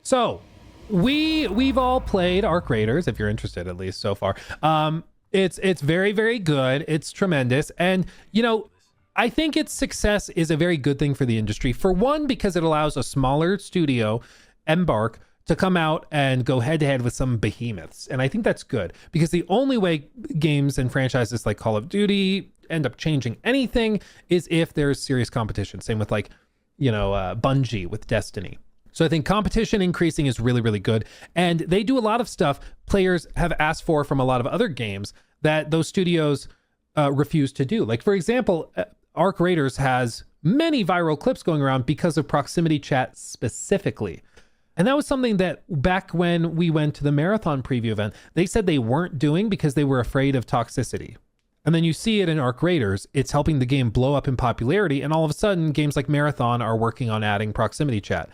So we've all played Arc Raiders, if you're interested, at least so far. It's very, very good. It's tremendous. And, you know, I think its success is a very good thing for the industry. For one, because it allows a smaller studio, Embark, to come out and go head to head with some behemoths. And I think that's good, because the only way games and franchises like Call of Duty end up changing anything is if there's serious competition. Same with like, you know, Bungie with Destiny. So I think competition increasing is really, really good. And they do a lot of stuff players have asked for from a lot of other games that those studios refuse to do. Like, for example, Arc Raiders has many viral clips going around because of proximity chat specifically. And that was something that back when we went to the marathon preview event, they said they weren't doing because they were afraid of toxicity. And then you see it in Arc Raiders. It's helping the game blow up in popularity. And all of a sudden, games like Marathon are working on adding proximity chat.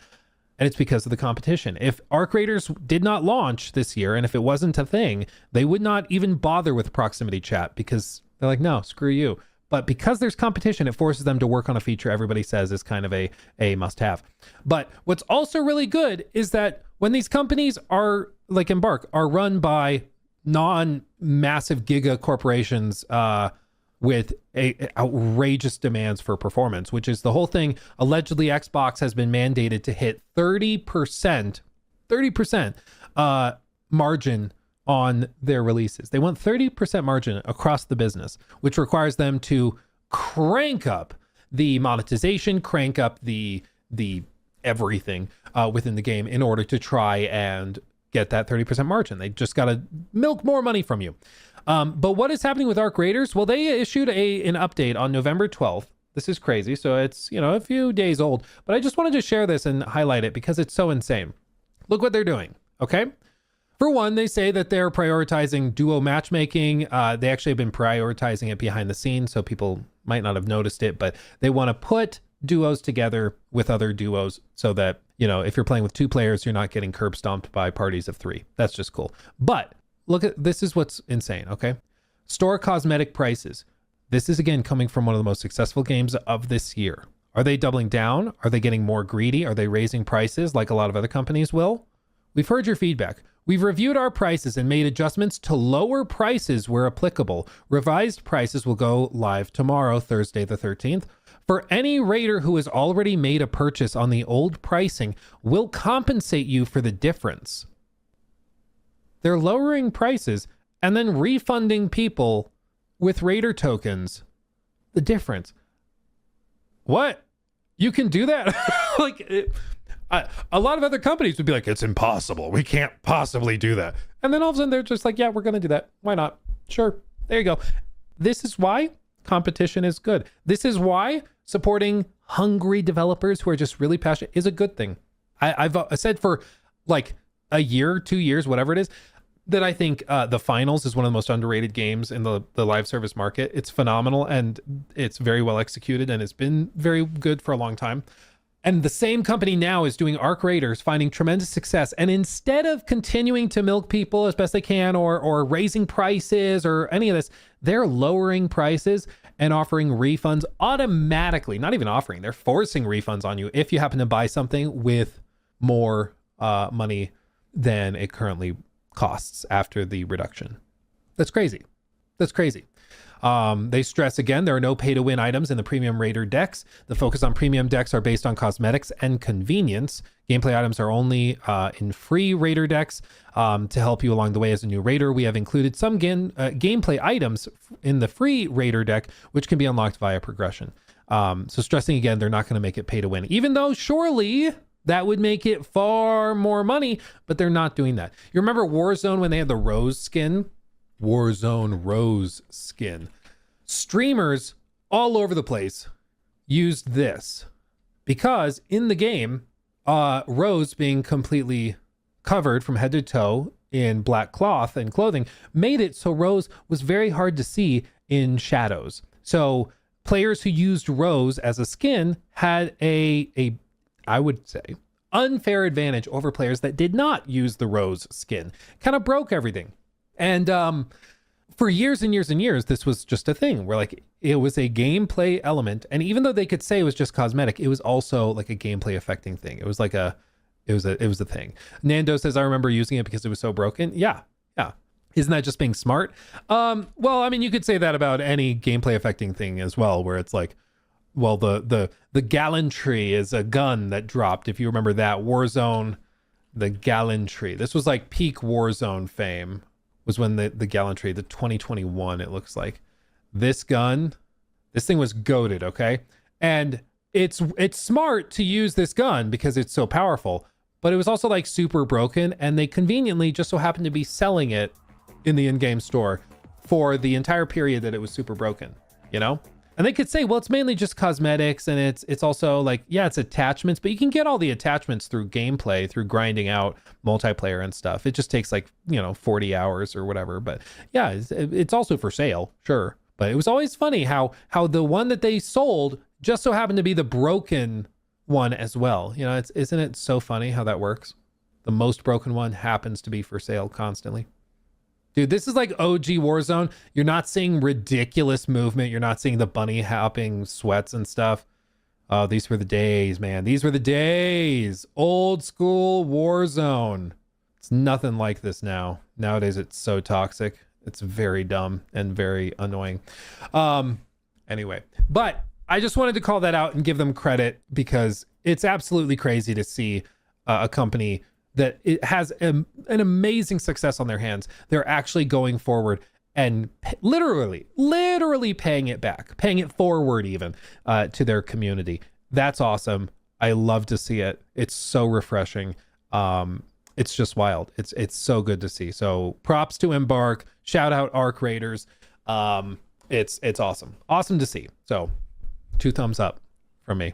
And it's because of the competition. If Arc Raiders did not launch this year, and if it wasn't a thing, they would not even bother with proximity chat because they're like, no, screw you. But because there's competition, it forces them to work on a feature everybody says is kind of a must-have. But what's also really good is that when these companies are, like Embark, are run by non-massive giga corporations with outrageous demands for performance, which is the whole thing. Allegedly, Xbox has been mandated to hit 30% margin on their releases. They want 30% margin across the business, which requires them to crank up the monetization, crank up the everything within the game in order to try and get that 30% margin. They just got to milk more money from you. But what is happening with Arc Raiders? Well, they issued an update on November 12th. This is crazy. So it's, you know, a few days old, but I just wanted to share this and highlight it because it's so insane. Look what they're doing. Okay. For one, they say that they're prioritizing duo matchmaking. They actually have been prioritizing it behind the scenes, so people might not have noticed it, but they want to put duos together with other duos so that, you know, if you're playing with two players, you're not getting curb stomped by parties of three. That's just cool. But look at, this is what's insane, okay? Store cosmetic prices. This is, again, coming from one of the most successful games of this year. Are they doubling down? Are they getting more greedy? Are they raising prices like a lot of other companies will? We've heard your feedback. We've reviewed our prices and made adjustments to lower prices where applicable. Revised prices will go live tomorrow, Thursday the 13th. For any raider who has already made a purchase on the old pricing, we'll compensate you for the difference. They're lowering prices and then refunding people with Raider tokens the difference. What? You can do that? A lot of other companies would be like, it's impossible. We can't possibly do that. And then all of a sudden they're just like, yeah, we're going to do that. Why not? Sure. There you go. This is why competition is good. This is why supporting hungry developers who are just really passionate is a good thing. I've said for like a year, 2 years, whatever it is, that I think the Finals is one of the most underrated games in the live service market. It's phenomenal and it's very well executed and it's been very good for a long time. And the same company now is doing Arc Raiders, finding tremendous success. And instead of continuing to milk people as best they can or raising prices or any of this, they're lowering prices and offering refunds automatically. Not even offering, they're forcing refunds on you if you happen to buy something with more money than it currently costs after the reduction. That's crazy. That's crazy. They stress again, there are no pay to win items in the premium Raider decks. The focus on premium decks are based on cosmetics and convenience. Gameplay items are only in free Raider decks. To help you along the way as a new Raider, we have included some gameplay items in the free Raider deck, which can be unlocked via progression. So stressing again, they're not going to make it pay to win, even though surely that would make it far more money, but they're not doing that. You remember Warzone when they had the Rose skin? Warzone Rose skin. Streamers all over the place used this because in the game, Rose being completely covered from head to toe in black cloth and clothing made it so Rose was very hard to see in shadows. So players who used Rose as a skin had a I would say unfair advantage over players that did not use the Rose skin. Kind of broke everything. And for years and years and years, this was just a thing where like it was a gameplay element. And even though they could say it was just cosmetic, it was also like a gameplay affecting thing. It was like It was a thing. Nando says, I remember using it because it was so broken. Yeah. Isn't that just being smart? Well, I mean, you could say that about any gameplay affecting thing as well, where it's like, well, the gallantry is a gun that dropped. If you remember that Warzone, the gallantry. This was like peak Warzone fame, was when the gallantry, the 2021, it looks like. This gun, this thing was goated, okay? And it's smart to use this gun because it's so powerful, but it was also like super broken, and they conveniently just so happened to be selling it in the in-game store for the entire period that it was super broken, you know? And they could say, well, it's mainly just cosmetics, and it's also like, yeah, it's attachments, but you can get all the attachments through gameplay, through grinding out multiplayer and stuff. It just takes like, 40 hours or whatever. But yeah, it's also for sale, sure. But it was always funny how the one that they sold just so happened to be the broken one as well. Isn't it so funny how that works? The most broken one happens to be for sale constantly. Dude, this is like OG Warzone. You're not seeing ridiculous movement. You're not seeing the bunny hopping sweats and stuff. Oh, these were the days, man. These were the days. Old school Warzone. It's nothing like this now. Nowadays, it's so toxic. It's very dumb and very annoying. Anyway, but I just wanted to call that out and give them credit, because it's absolutely crazy to see a company that it has an amazing success on their hands. They're actually going forward and literally paying it back, paying it forward even to their community. That's awesome. I love to see it. It's so refreshing. It's just wild. It's so good to see. So props to Embark. Shout out Arc Raiders. It's awesome. Awesome to see. So 2 thumbs up from me.